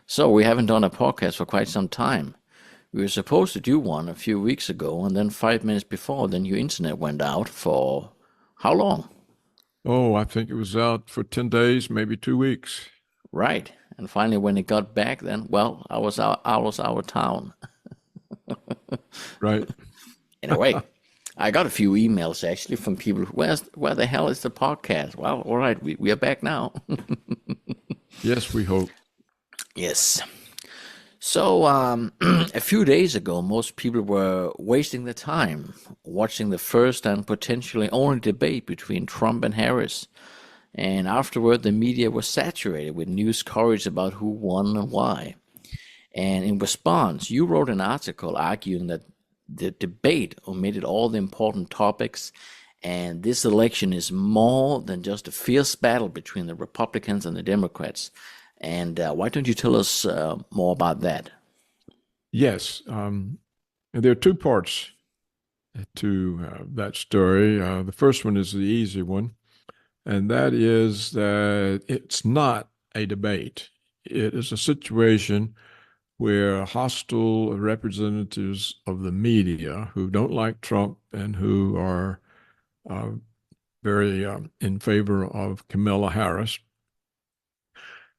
So we haven't done a podcast for quite some time. We were supposed to do one a few weeks ago, and then 5 minutes before, then your internet went out for how long? Oh, I think it was out for 10 days, maybe 2 weeks. Right. And finally, when it got back, then well, I was out of town. Right. In a way, I got a few emails actually from people. Where the hell is the podcast? Well, all right, we are back now. Yes, we hope. Yes. So, a few days ago, most people were wasting their time watching the first and potentially only debate between Trump and Harris. And afterward, the media was saturated with news coverage about who won and why. And in response, you wrote an article arguing that the debate omitted all the important topics, and this election is more than just a fierce battle between the Republicans and the Democrats. And why don't you tell us more about that? Yes. And there are two parts to that story. The first one is the easy one, and that is that it's not a debate. It is a situation where hostile representatives of the media who don't like Trump and who are uh, very in favor of Kamala Harris,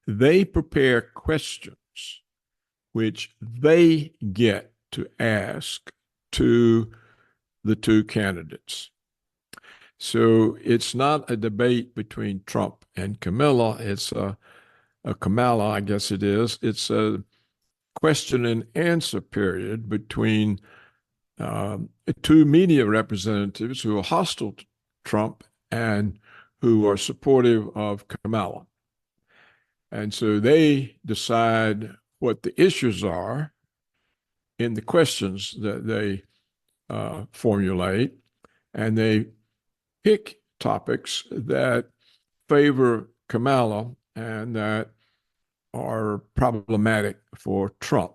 they prepare questions which they get to ask to the two candidates. So it's not a debate between Trump and Kamala. It's a Kamala, I guess it is. It's a question and answer period between uh, two media representatives who are hostile to Trump and who are supportive of Kamala. And so they decide what the issues are in the questions that they formulate, and they pick topics that favor Kamala and that are problematic for Trump.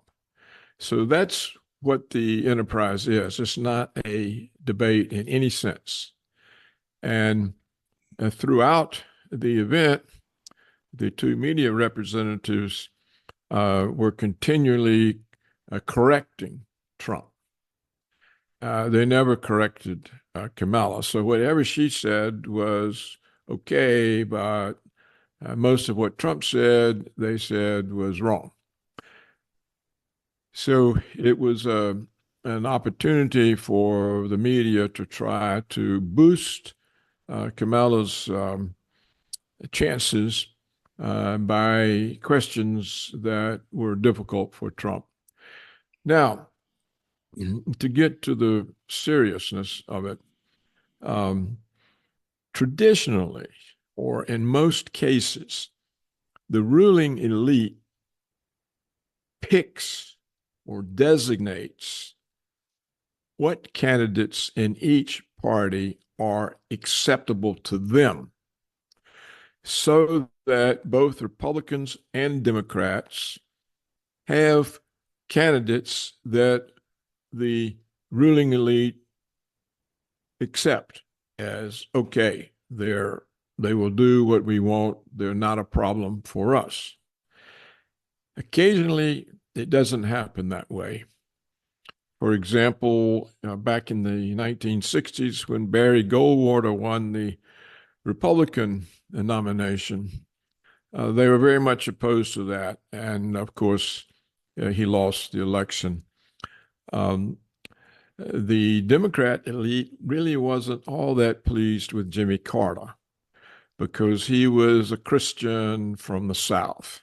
So that's what the enterprise is. It's not a debate in any sense. And throughout the event, the two media representatives were continually correcting Trump. They never corrected Kamala. So whatever she said was okay, but most of what Trump said, they said was wrong. So it was an opportunity for the media to try to boost Kamala's chances by questions that were difficult for Trump. Now, to get to the seriousness of it, um, traditionally, or in most cases, the ruling elite picks or designates what candidates in each party are acceptable to them so that both Republicans and Democrats have candidates that the ruling elite accept as okay. They will do what we want. They're not a problem for us. Occasionally, it doesn't happen that way. For example, back in the 1960s, when Barry Goldwater won the Republican nomination, they were very much opposed to that. And of course, he lost the election. Um, the Democrat elite really wasn't all that pleased with Jimmy Carter because he was a Christian from the South.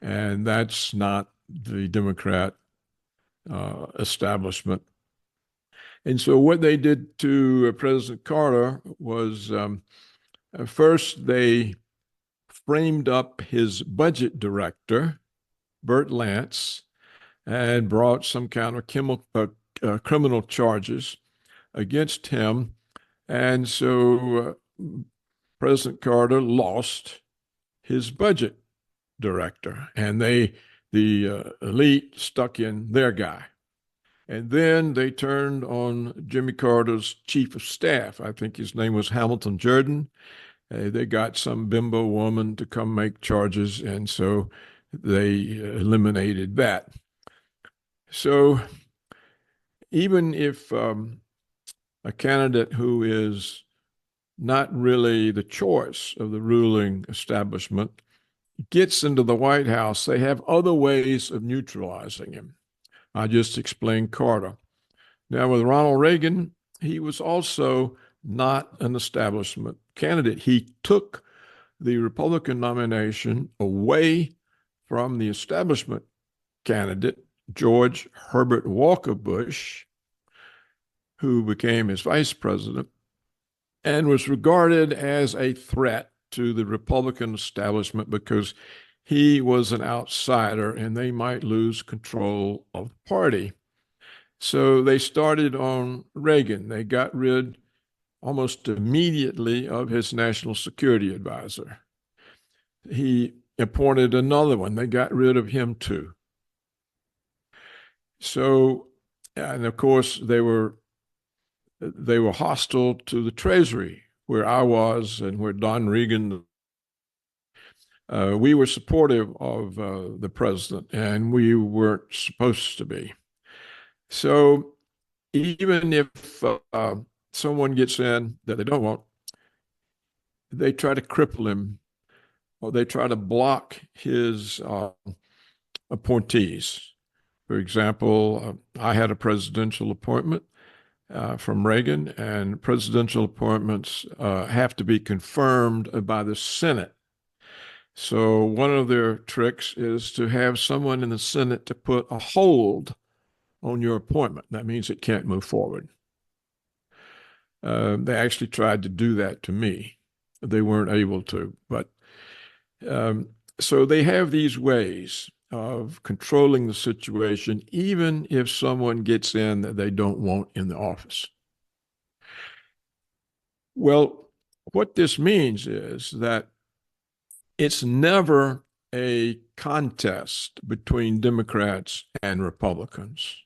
And that's not the Democrat establishment. And so what they did to President Carter was first they framed up his budget director, Burt Lance, and brought some kind of criminal charges against him. And so President Carter lost his budget director, and the elite stuck in their guy. And then they turned on Jimmy Carter's chief of staff. I think his name was Hamilton Jordan. They got some bimbo woman to come make charges, and so they eliminated that. So even if a candidate who is not really the choice of the ruling establishment gets into the White House, they have other ways of neutralizing him. I just explained Carter. Now, with Ronald Reagan, he was also not an establishment candidate. He took the Republican nomination away from the establishment candidate, George Herbert Walker Bush, who became his vice president and was regarded as a threat to the Republican establishment because he was an outsider and they might lose control of the party. So they started on Reagan. They got rid almost immediately of his national security advisor. He appointed another one. They got rid of him too. So, and of course, they were hostile to the Treasury, where I was and where Don Reagan. We were supportive of the president, and we weren't supposed to be. So even if someone gets in that they don't want, they try to cripple him or they try to block his appointees. For example, I had a presidential appointment from Reagan, and presidential appointments have to be confirmed by the Senate. So one of their tricks is to have someone in the Senate to put a hold on your appointment. That means it can't move forward. They actually tried to do that to me. They weren't able to, but so they have these ways of controlling the situation, even if someone gets in that they don't want in the office. Well, what this means is that it's never a contest between Democrats and Republicans.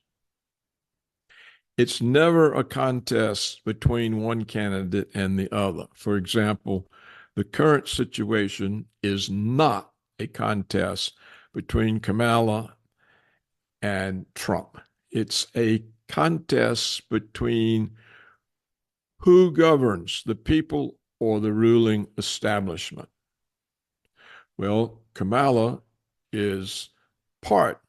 It's never a contest between one candidate and the other. For example, the current situation is not a contest between Kamala and Trump. It's a contest between who governs, the people or the ruling establishment. Well, Kamala is part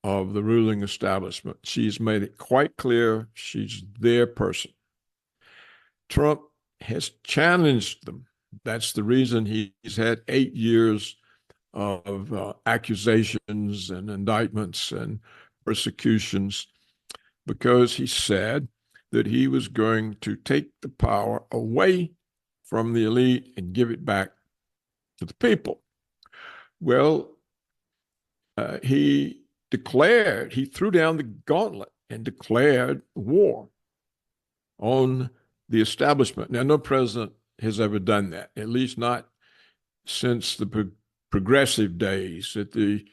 of the ruling establishment. She's made it quite clear she's their person. Trump has challenged them. That's the reason he's had 8 years of accusations and indictments and persecutions, because he said that he was going to take the power away from the elite and give it back to the people. Well, he threw down the gauntlet and declared war on the establishment. Now, no president has ever done that, at least not since the progressive days at the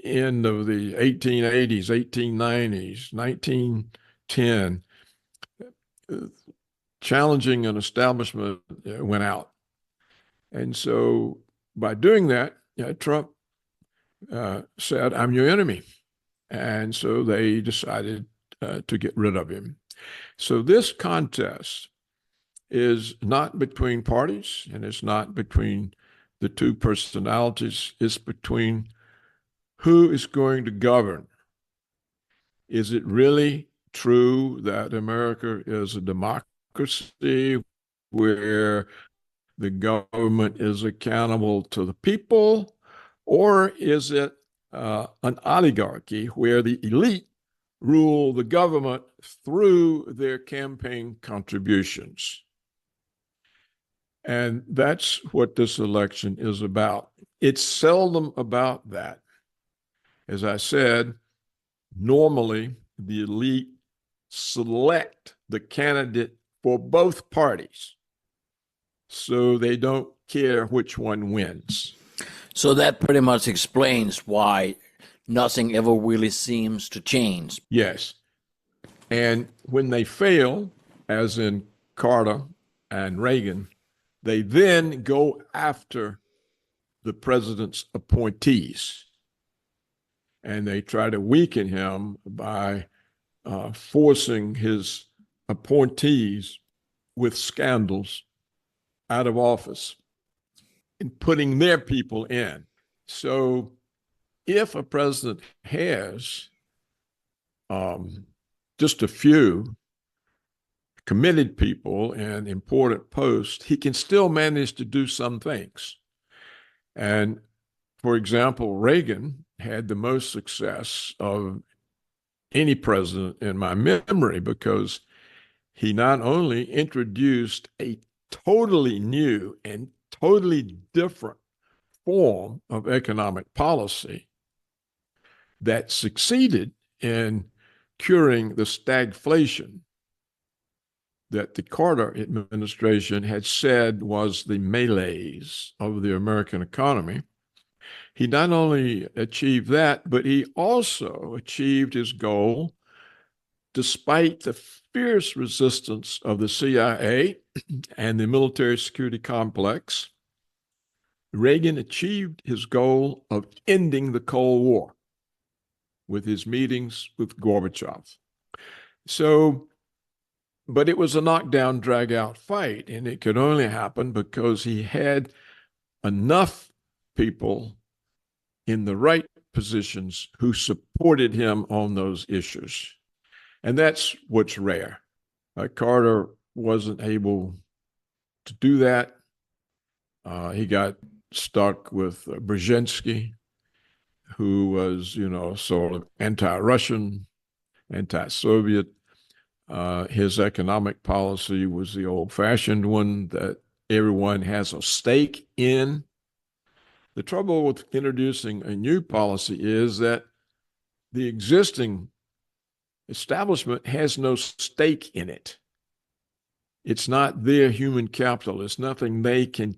end of the 1880s, 1890s, 1910. Challenging an establishment went out. And so by doing that, Trump said, I'm your enemy. And so they decided to get rid of him. So this contest is not between parties, and it's not between the two personalities. It's between who is going to govern. Is it really true that America is a democracy where the government is accountable to the people? Or is it an oligarchy where the elite rule the government through their campaign contributions? And that's what this election is about. It's seldom about that. As I said, normally the elite select the candidate for both parties, so they don't care which one wins. So that pretty much explains why nothing ever really seems to change. Yes. And when they fail, as in Carter and Reagan, they then go after the president's appointees. and they try to weaken him by forcing his appointees with scandals out of office and putting their people in. So if a president has just a few committed people in important posts, he can still manage to do some things. And for example, Reagan had the most success of any president in my memory because he not only introduced a totally new and totally different form of economic policy that succeeded in curing the stagflation that the Carter administration had said was the malaise of the American economy. He not only achieved that, but he also achieved his goal despite the fierce resistance of the CIA and the military security complex. Reagan achieved his goal of ending the Cold War with his meetings with Gorbachev. So, but it was a knockdown, drag-out fight, and it could only happen because he had enough people in the right positions who supported him on those issues. And that's what's rare. Carter wasn't able to do that. He got stuck with Brzezinski, who was, sort of anti-Russian, anti-Soviet. His economic policy was the old-fashioned one that everyone has a stake in. The trouble with introducing a new policy is that the existing establishment has no stake in it. It's not their human capital. It's nothing they can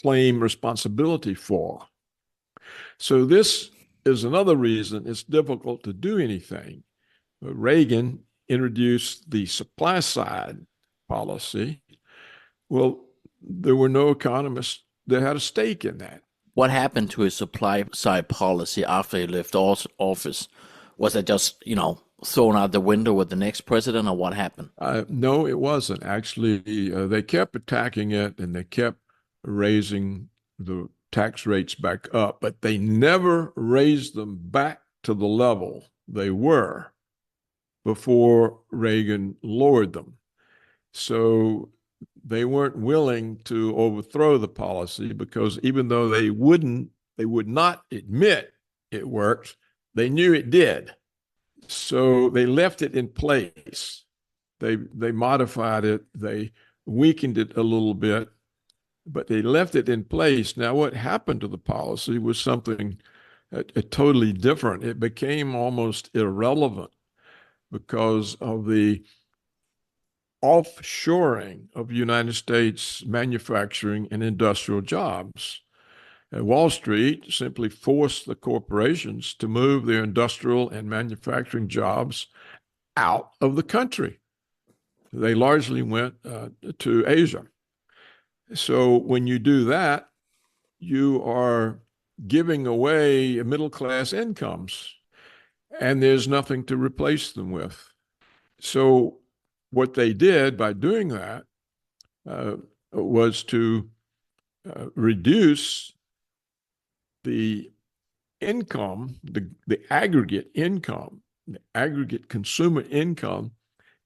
claim responsibility for. So this is another reason it's difficult to do anything. Reagan introduced the supply side policy. Well, there were no economists that had a stake in that. What happened to his supply side policy after he left office? Was it just, thrown out the window with the next president, or what happened? No, it wasn't. Actually, they kept attacking it and they kept raising the tax rates back up, but they never raised them back to the level they were before Reagan lowered them. So they weren't willing to overthrow the policy because even though they would not admit it worked, they knew it did. So they left it in place. They modified it. They weakened it a little bit, but they left it in place. Now, what happened to the policy was something totally different. It became almost irrelevant because of the offshoring of United States manufacturing and industrial jobs. Wall Street simply forced the corporations to move their industrial and manufacturing jobs out of the country. They largely went to Asia. So when you do that, you are giving away middle-class incomes, and there's nothing to replace them with. So what they did by doing that was to reduce the income, the aggregate income, the aggregate consumer income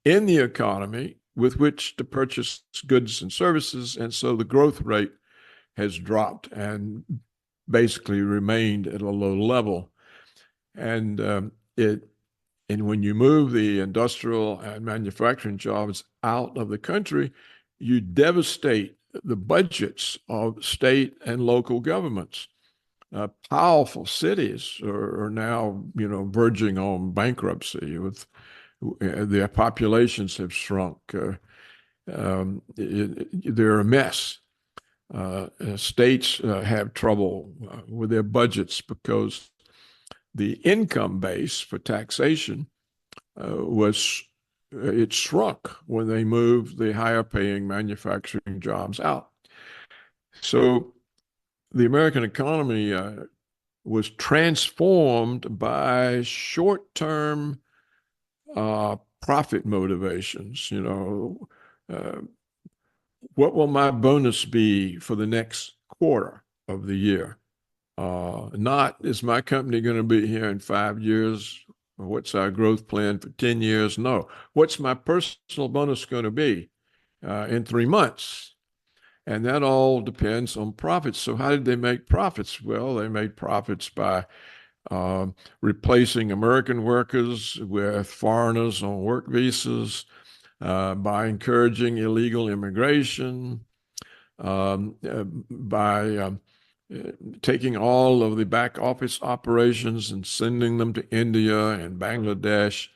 in the economy with which to purchase goods and services. And so the growth rate has dropped and basically remained at a low level. And when you move the industrial and manufacturing jobs out of the country, you devastate the budgets of state and local governments. Powerful cities are now, verging on bankruptcy. With their populations have shrunk. They're a mess. States have trouble with their budgets because the income base for taxation it shrunk when they moved the higher paying manufacturing jobs out. So the American economy was transformed by short-term profit motivations. Uh, what will my bonus be for the next quarter of the year? Not, is my company going to be here in 5 years? Or what's our growth plan for 10 years? No. What's my personal bonus going to be in 3 months? And that all depends on profits. So how did they make profits? Well, they made profits by replacing American workers with foreigners on work visas, by encouraging illegal immigration, by taking all of the back office operations and sending them to India and Bangladesh.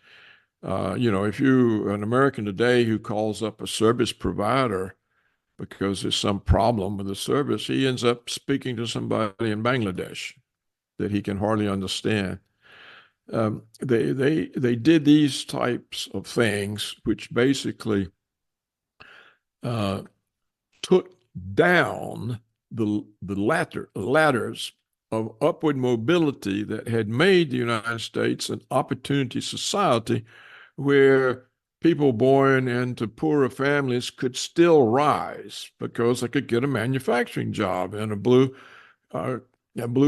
If you're an American today who calls up a service provider because there's some problem with the service, he ends up speaking to somebody in Bangladesh that he can hardly understand. They did these types of things, which basically took down the ladders of upward mobility that had made the United States an opportunity society where people born into poorer families could still rise because they could get a manufacturing job and a blue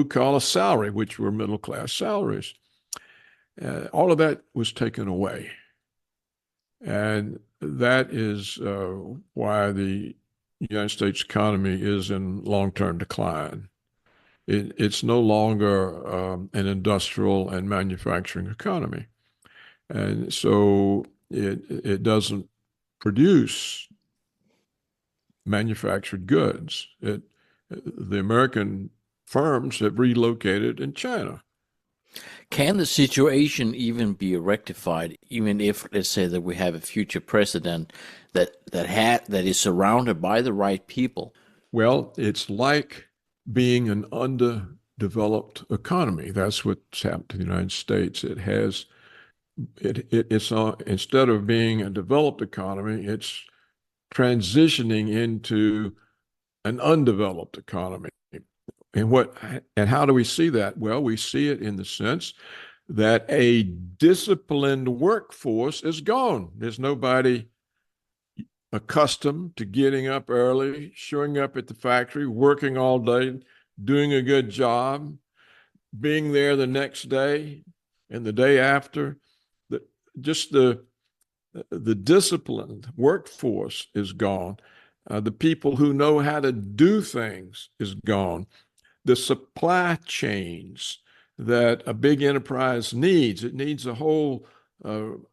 collar salary, which were middle class salaries. All of that was taken away. And that is why the United States economy is in long-term decline. It's no longer an industrial and manufacturing economy. And so it doesn't produce manufactured goods. The American firms have relocated in China. Can the situation even be rectified, even if, let's say, that we have a future president that is surrounded by the right people? Well, it's like being an underdeveloped economy. That's what's happened to the United States. It's instead of being a developed economy, it's transitioning into an undeveloped economy. And how do we see that? Well, we see it in the sense that a disciplined workforce is gone. There's nobody accustomed to getting up early, showing up at the factory, working all day, doing a good job, being there the next day and the day after. Just the disciplined workforce is gone. The people who know how to do things is gone. The supply chains that a big enterprise needs, it needs a whole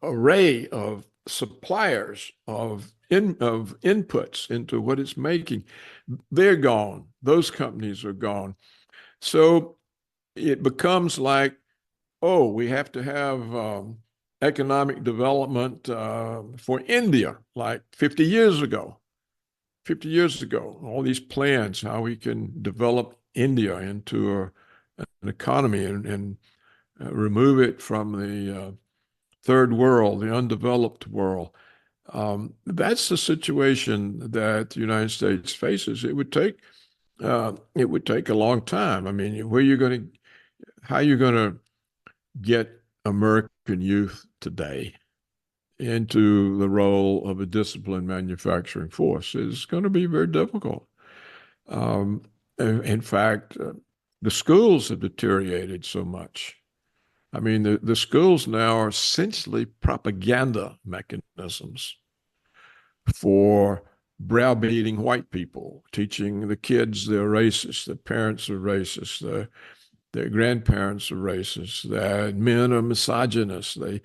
array of suppliers of inputs into what it's making. They're gone. Those companies are gone. So it becomes like, oh, we have to have economic development for India, like 50 years ago. 50 years ago, all these plans, how we can develop India into an economy and remove it from the third world, the undeveloped world. That's the situation that the United States faces. It would take a long time. I mean, how are you going to get American youth today into the role of a disciplined manufacturing force? Is going to be very difficult. In fact, the schools have deteriorated so much. I mean, the schools now are essentially propaganda mechanisms for browbeating white people, teaching the kids they're racist, the parents are racist, their grandparents are racist, that men are misogynists, they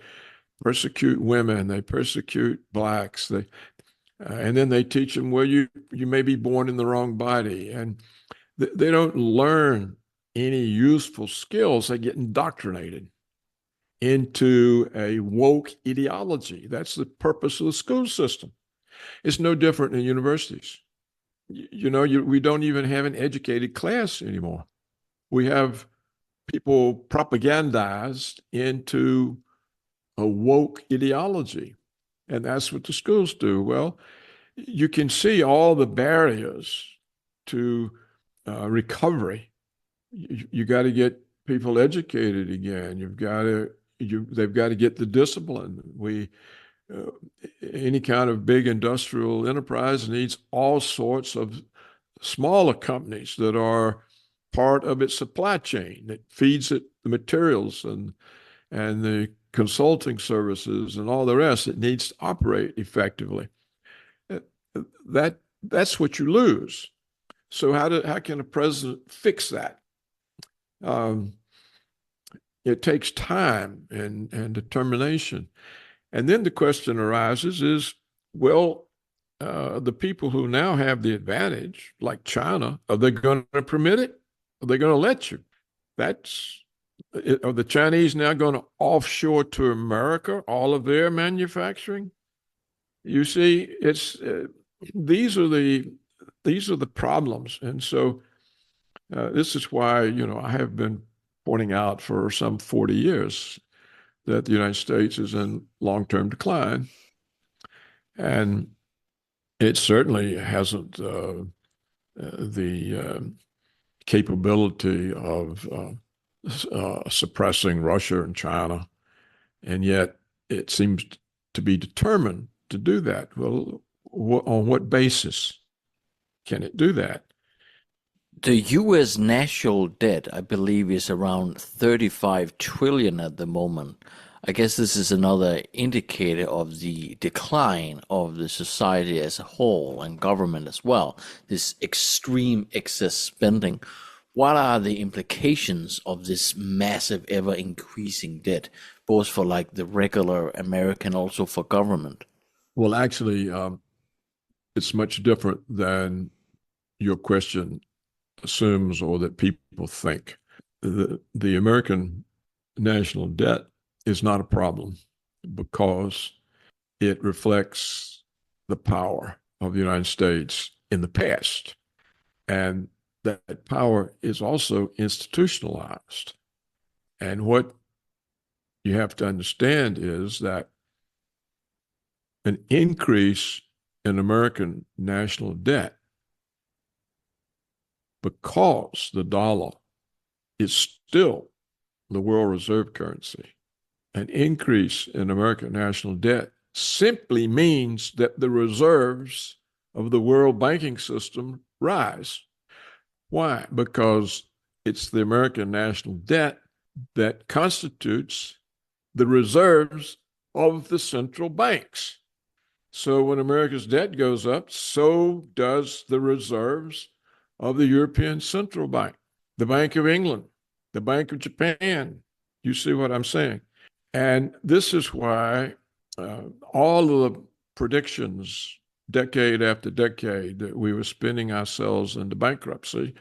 persecute women, they persecute blacks, and then they teach them, well, you may be born in the wrong body, and they don't learn any useful skills. They get indoctrinated into a woke ideology. That's the purpose of the school system. It's no different in universities. We don't even have an educated class anymore. We have people propagandized into a woke ideology, and that's what the schools do. Well, you can see all the barriers to recovery. You got to get people educated again. They've got to get the discipline. Uh, any kind of big industrial enterprise needs all sorts of smaller companies that are part of its supply chain that feeds it the materials and the consulting services and all the rest. It needs to operate effectively. That's what you lose. So how can a president fix that? It takes time and determination. And then the question arises is, well, the people who now have the advantage, like China, are they going to permit it? Are they going to let you? Are the Chinese now going to offshore to America all of their manufacturing? You see, these are the problems, and so this is why I have been pointing out for some 40 years that the United States is in long-term decline, and it certainly hasn't the capability of suppressing Russia and China, and yet it seems to be determined to do that. Well, on what basis can it do that? The US national debt, I believe, is around 35 trillion at the moment. I guess this is another indicator of the decline of the society as a whole and government as well. This extreme excess spending. What are the implications of this massive, ever increasing debt, both for like the regular American, also for government? Well, actually, it's much different than your question assumes or that people think. The American national debt is not a problem because it reflects the power of the United States in the past. And that power is also institutionalized. And what you have to understand is that an increase in American national debt, because the dollar is still the world reserve currency, an increase in American national debt simply means that the reserves of the world banking system rise. Why? Because it's the American national debt that constitutes the reserves of the central banks. So when America's debt goes up, so does the reserves of the European Central Bank, the Bank of England, the Bank of Japan. You see what I'm saying? And this is why all of the predictions, decade after decade, that we were spinning ourselves into bankruptcy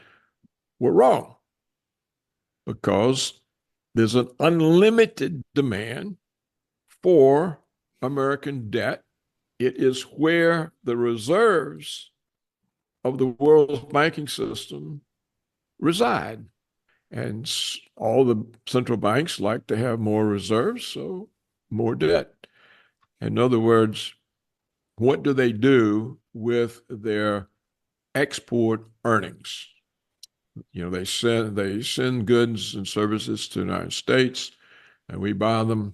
were wrong, because there's an unlimited demand for American debt. It is where the reserves of the world's banking system reside. And all the central banks like to have more reserves, so more debt. In other words, what do they do with their export earnings? They send goods and services to the United States, and we buy them.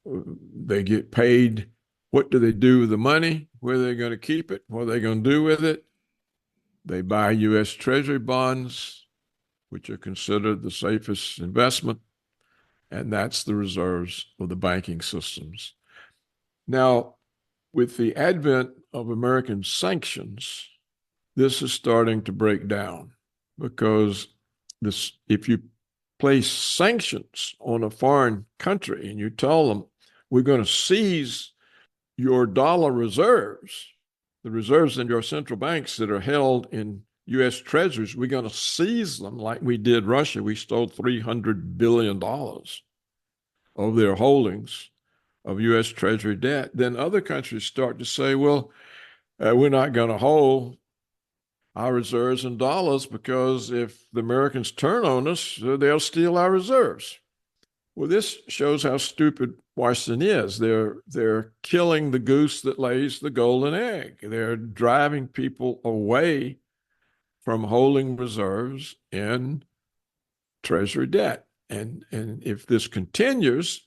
They get paid. What do they do with the money? Where are they going to keep it? What are they going to do with it? They buy U.S. Treasury bonds, which are considered the safest investment, and that's the reserves of the banking systems. Now, with the advent of American sanctions, this is starting to break down, because if you place sanctions on a foreign country and you tell them, we're going to seize your dollar reserves, the reserves in your central banks that are held in U.S. treasuries, we're going to seize them like we did Russia. We stole $300 billion of their holdings of U.S. treasury debt. Then other countries start to say, well, we're not going to hold our reserves in dollars, because if the Americans turn on us, they'll steal our reserves. Well, this shows how stupid Washington is. They're killing the goose that lays the golden egg. They're driving people away from holding reserves in Treasury debt. And if this continues,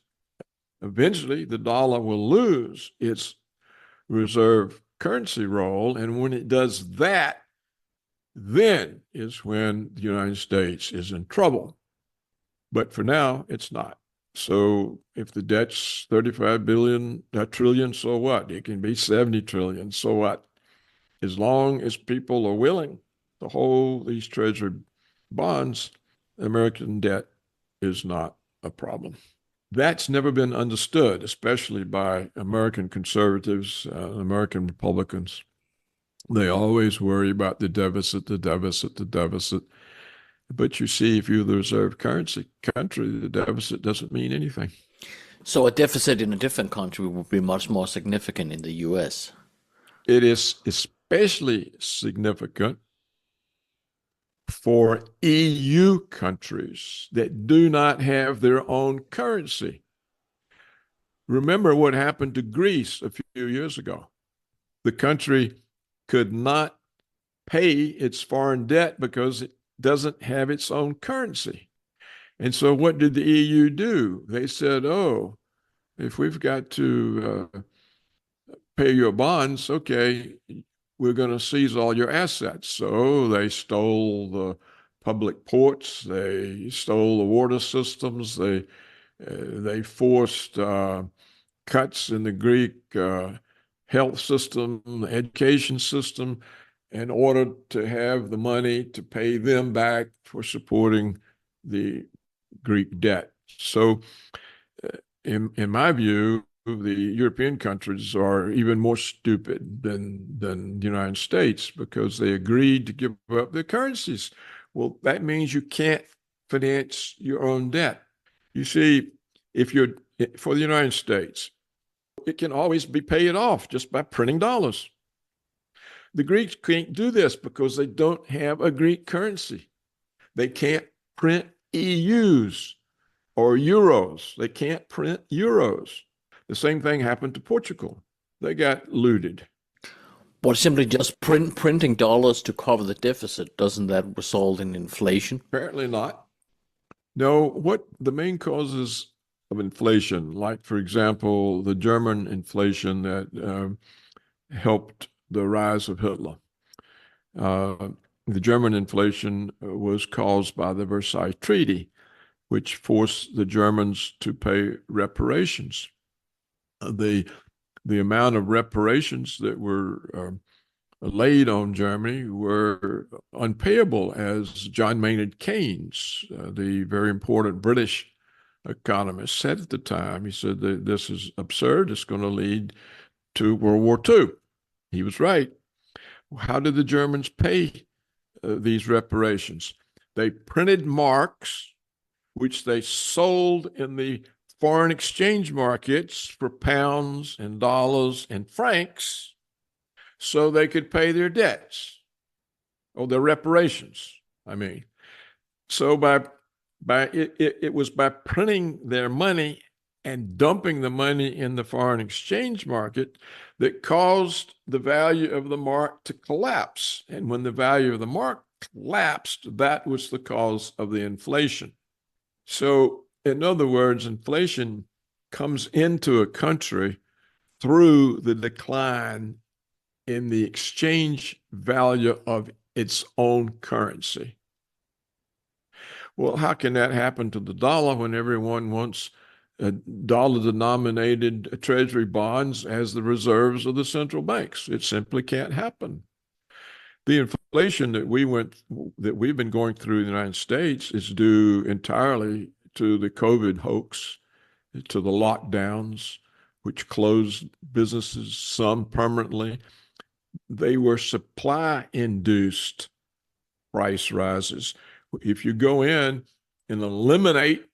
eventually the dollar will lose its reserve currency role. And when it does that, then is when the United States is in trouble. But for now, it's not. So if the debt's 35 trillion, so what? It can be 70 trillion, so what? As long as people are willing to hold these treasury bonds, American debt is not a problem. That's never been understood, especially by American conservatives, American Republicans. They always worry about the deficit, the deficit, the deficit. But you see, if you're the reserve currency country, the deficit doesn't mean anything. So a deficit in a different country would be much more significant in the US. It is especially significant for EU countries that do not have their own currency. Remember what happened to Greece a few years ago. The country could not pay its foreign debt because it doesn't have its own currency. And so what did the EU do? They said, oh, if we've got to pay your bonds, okay, we're going to seize all your assets. So they stole the public ports, they stole the water systems, they forced cuts in the Greek health system, education system, in order to have the money to pay them back for supporting the Greek debt. So in my view, the European countries are even more stupid than the United States because they agreed to give up their currencies. Well, that means you can't finance your own debt. You see, if you're for the United States, it can always be paid off just by printing dollars. The Greeks can't do this because they don't have a Greek currency. They can't print EUs or euros. They can't print euros. The same thing happened to Portugal. They got looted. But simply just printing dollars to cover the deficit, doesn't that result in inflation? Apparently not. No, what the main causes of inflation, like, for example, the German inflation that helped the rise of Hitler. The German inflation was caused by the Versailles Treaty, which forced the Germans to pay reparations. The amount of reparations that were laid on Germany were unpayable, as John Maynard Keynes, the very important British economist, said at the time. He said that this is absurd. It's going to lead to World War II. He was right. How did the Germans pay these reparations? They printed marks, which they sold in the foreign exchange markets for pounds and dollars and francs, so they could pay their debts, or their reparations, I mean. So it was by printing their money and dumping the money in the foreign exchange market that caused the value of the mark to collapse. And when the value of the mark collapsed, that was the cause of the inflation. So, in other words, inflation comes into a country through the decline in the exchange value of its own currency. Well, how can that happen to the dollar when everyone wants dollar-denominated treasury bonds as the reserves of the central banks? It simply can't happen. The inflation that we've been going through in the United States is due entirely to the COVID hoax, to the lockdowns, which closed businesses, some permanently. They were supply-induced price rises. If you go in and eliminate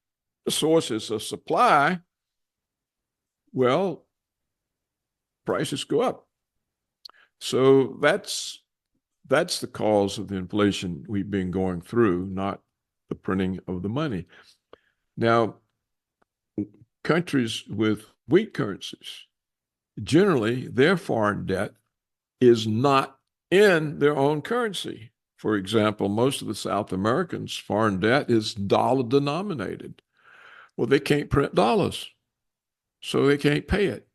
the sources of supply, well, prices go up. So that's the cause of the inflation we've been going through, not the printing of the money. Now, countries with weak currencies, generally their foreign debt is not in their own currency. For example, most of the South Americans' foreign debt is dollar denominated. Well, they can't print dollars, so they can't pay it.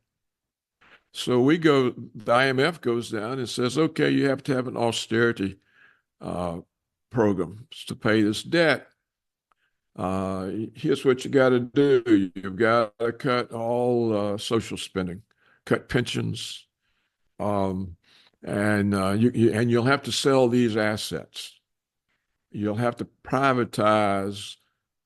So the IMF goes down and says, okay, you have to have an austerity program to pay this debt. Here's what you got to do. You've got to cut all social spending, cut pensions, and you'll have to sell these assets. You'll have to privatize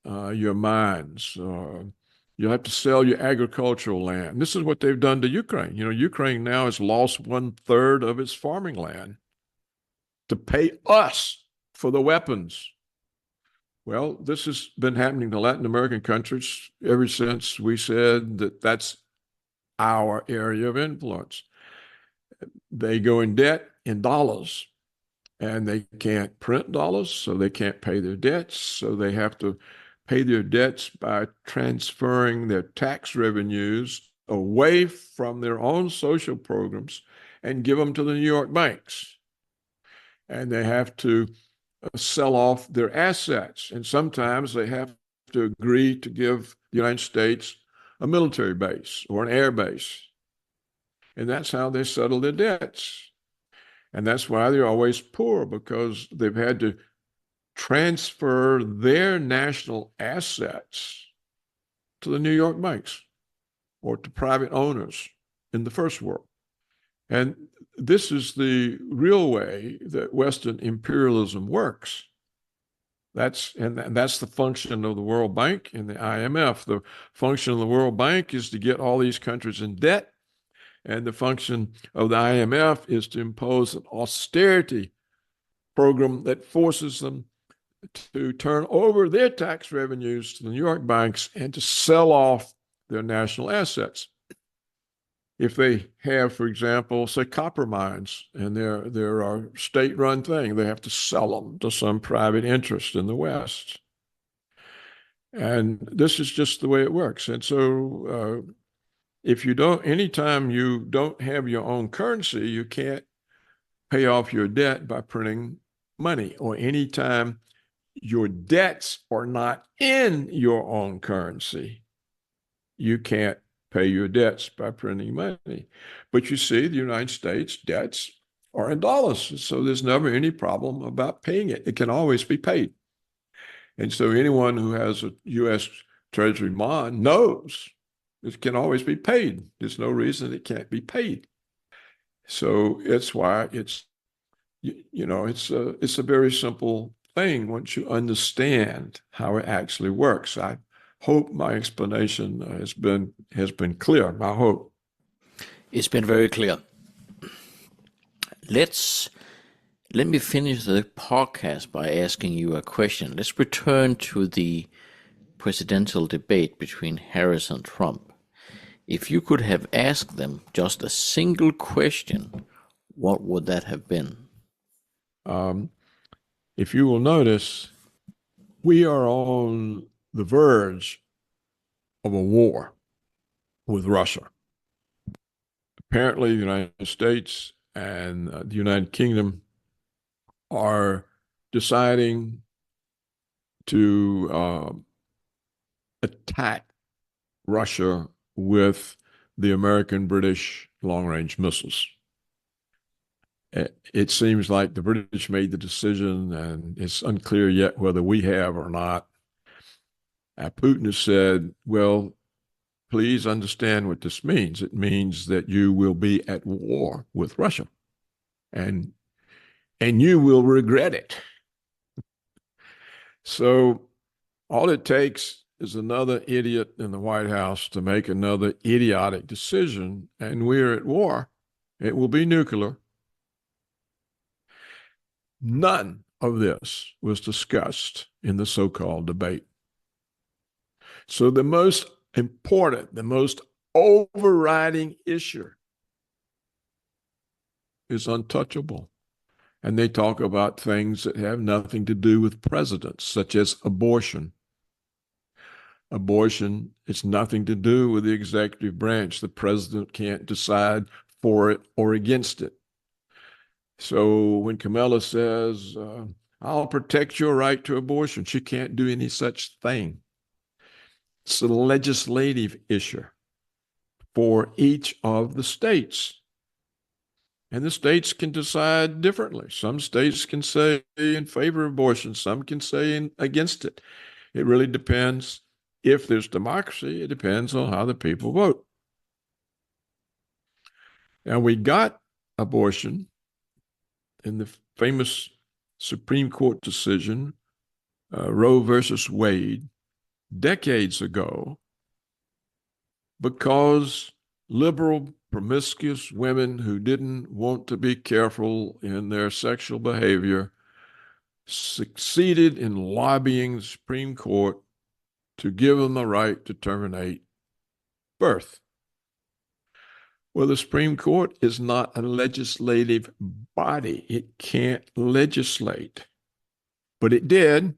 your mines. You'll have to sell your agricultural land. This is what they've done to Ukraine. Ukraine now has lost 1/3 of its farming land to pay us for the weapons. Well, this has been happening to Latin American countries ever since we said that that's our area of influence. They go in debt in dollars, and they can't print dollars, so they can't pay their debts. So they have to pay their debts by transferring their tax revenues away from their own social programs and give them to the New York banks. And they have to sell off their assets. And sometimes they have to agree to give the United States a military base or an air base. And that's how they settle their debts. And that's why they're always poor, because they've had to transfer their national assets to the New York banks or to private owners in the first world. And this is the real way that Western imperialism works. That's the function of the World Bank and the IMF. The function of the World Bank is to get all these countries in debt, and the function of the IMF is to impose an austerity program that forces them to turn over their tax revenues to the New York banks and to sell off their national assets. If they have, for example, say copper mines, and they're a state-run thing, they have to sell them to some private interest in the West. And this is just the way it works. And so anytime you don't have your own currency, you can't pay off your debt by printing money, or anytime your debts are not in your own currency, you can't pay your debts by printing money. But you see, the United States debts are in dollars, so there's never any problem about paying it. It can always be paid. And so anyone who has a U.S. Treasury bond knows it can always be paid. There's no reason it can't be paid. So it's why it's a very simple thing once you understand how it actually works. I hope my explanation has been clear. I hope It's been very clear. Let me finish the podcast by asking you a question. Let's return to the presidential debate between Harris and Trump. If you could have asked them just a single question, what would that have been? If you will notice, we are on the verge of a war with Russia. Apparently, the United States and the United Kingdom are deciding to attack Russia with the American-British long-range missiles. It seems like the British made the decision, and it's unclear yet whether we have or not. Putin has said, well, please understand what this means. It means that you will be at war with Russia, and you will regret it. So all it takes is another idiot in the White House to make another idiotic decision, and we're at war. It will be nuclear. None of this was discussed in the so-called debate. So the most important, the most overriding issue is untouchable. And they talk about things that have nothing to do with presidents, such as abortion. Abortion, it's nothing to do with the executive branch. The president can't decide for it or against it. So when Kamala says, I'll protect your right to abortion, she can't do any such thing. It's a legislative issue for each of the states. And the states can decide differently. Some states can say in favor of abortion, some can say against it. It really depends. If there's democracy, it depends on how the people vote. And we got abortion in the famous Supreme Court decision, Roe versus Wade, decades ago, because liberal, promiscuous women who didn't want to be careful in their sexual behavior succeeded in lobbying the Supreme Court to give them the right to terminate birth. Well, the Supreme Court is not a legislative body. It can't legislate. But it did.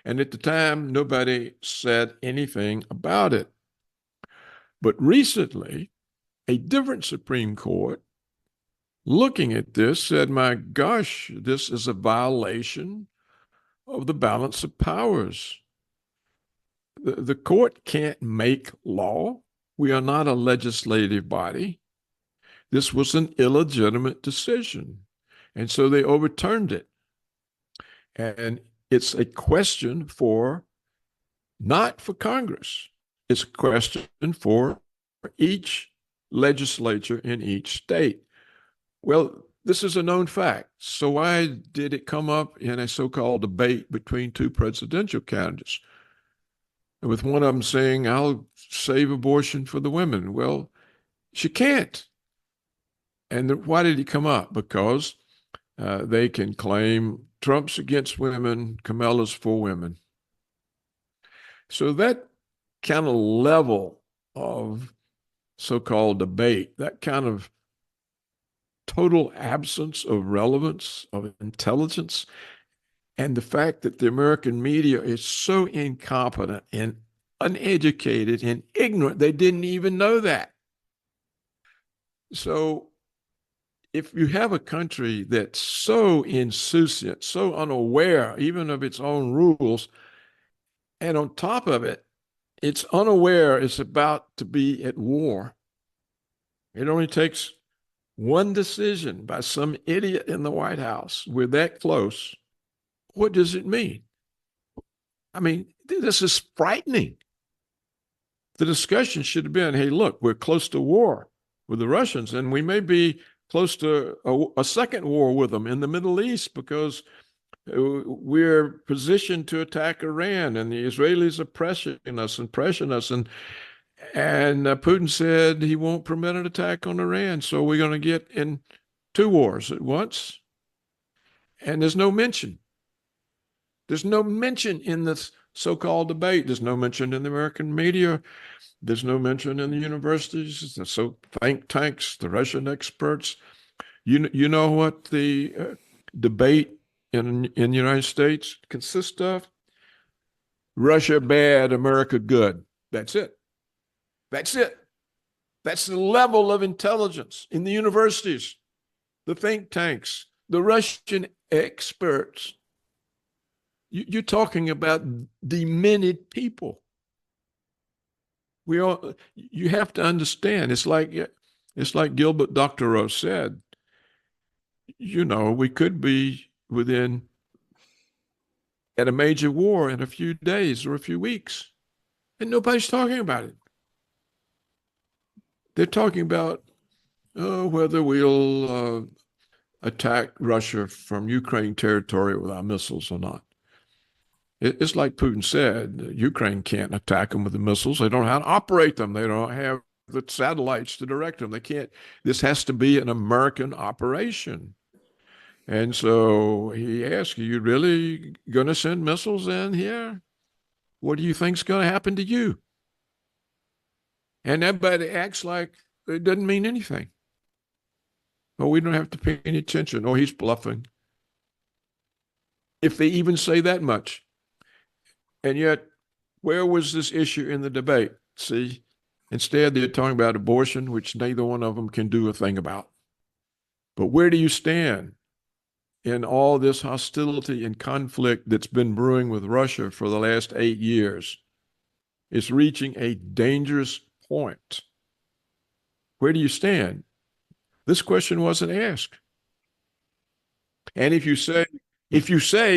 And at the time, nobody said anything about it. But recently, a different Supreme Court, looking at this, said, my gosh, this is a violation of the balance of powers. The court can't make law. We are not a legislative body. This was an illegitimate decision. And so they overturned it. And it's a question for, not for Congress, it's a question for each legislature in each state. Well, this is a known fact. So why did it come up in a so-called debate between two presidential candidates? With one of them saying, I'll save abortion for the women. Well, she can't. And why did he come up? Because they can claim Trump's against women, Kamala's for women. So that kind of level of so-called debate, that kind of total absence of relevance, of intelligence, and the fact that the American media is so incompetent and uneducated and ignorant, they didn't even know that. So if you have a country that's so insouciant, so unaware even of its own rules, and on top of it, it's unaware it's about to be at war. It only takes one decision by some idiot in the White House. We're that close. What does it mean? I mean, this is frightening. The discussion should have been, hey, look, we're close to war with the Russians, and we may be close to a second war with them in the Middle East because we're positioned to attack Iran, and the Israelis are pressuring us. And Putin said he won't permit an attack on Iran, so we're going to get in two wars at once. And there's no mention. There's no mention in this so-called debate. There's no mention in the American media. There's no mention in the universities, the think tanks, the Russian experts. You know what the debate in the United States consists of? Russia bad, America good. That's it. That's it. That's the level of intelligence in the universities, the think tanks, the Russian experts. You're talking about demented people. You have to understand. It's like Gilbert Doctorow said. We could be at a major war in a few days or a few weeks, and nobody's talking about it. They're talking about whether we'll attack Russia from Ukraine territory with our missiles or not. It's like Putin said, Ukraine can't attack them with the missiles. They don't know how to operate them. They don't have the satellites to direct them. They can't. This has to be an American operation. And so he asked, are you really going to send missiles in here? What do you think's going to happen to you? And everybody acts like it doesn't mean anything. Oh, we don't have to pay any attention. Oh, he's bluffing. If they even say that much. And yet, where was this issue in the debate? See, instead they're talking about abortion, which neither one of them can do a thing about. But where do you stand in all this hostility and conflict that's been brewing with Russia for the last 8 years. It's reaching a dangerous point. Where do you stand? This question wasn't asked. And if you say,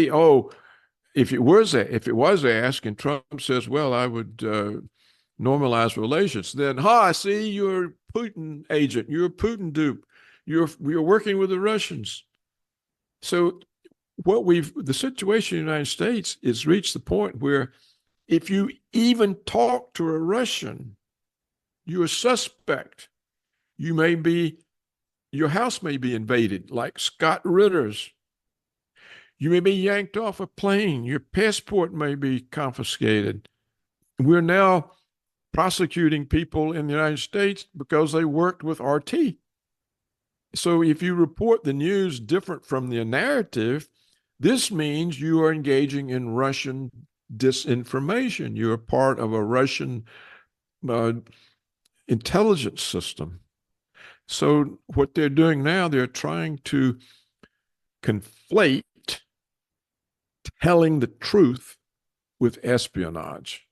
oh, if it was asked, and Trump says, well, I would normalize relations, then, I see you're a Putin agent, you're a Putin dupe, you're working with the Russians. So the situation in the United States has reached the point where if you even talk to a Russian, you're a suspect. Your house may be invaded, like Scott Ritter's. You may be yanked off a plane. Your passport may be confiscated. We're now prosecuting people in the United States because they worked with RT. So if you report the news different from the narrative, this means you are engaging in Russian disinformation. You're part of a Russian intelligence system. So what they're doing now, they're trying to conflate telling the truth with espionage.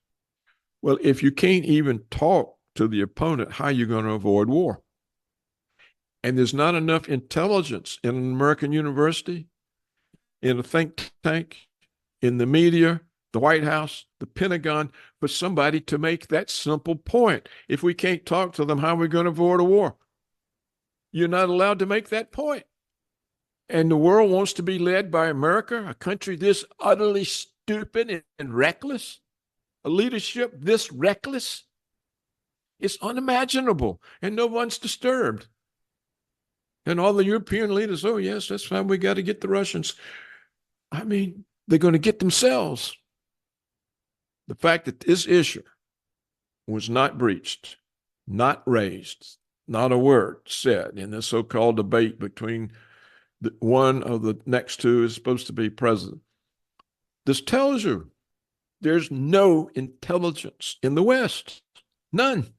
Well, if you can't even talk to the opponent, how are you going to avoid war? And there's not enough intelligence in an American university, in a think tank, in the media, the White House, the Pentagon, for somebody to make that simple point. If we can't talk to them, how are we going to avoid a war? You're not allowed to make that point. And the world wants to be led by America, a country this utterly stupid and reckless, a leadership this reckless. It's unimaginable, and no one's disturbed. And all the European leaders, oh, yes, that's fine. We got to get the Russians. I mean, they're going to get themselves. The fact that this issue was not breached, not raised, not a word said in this so-called debate between one of the next two is supposed to be president. This tells you there's no intelligence in the West. None.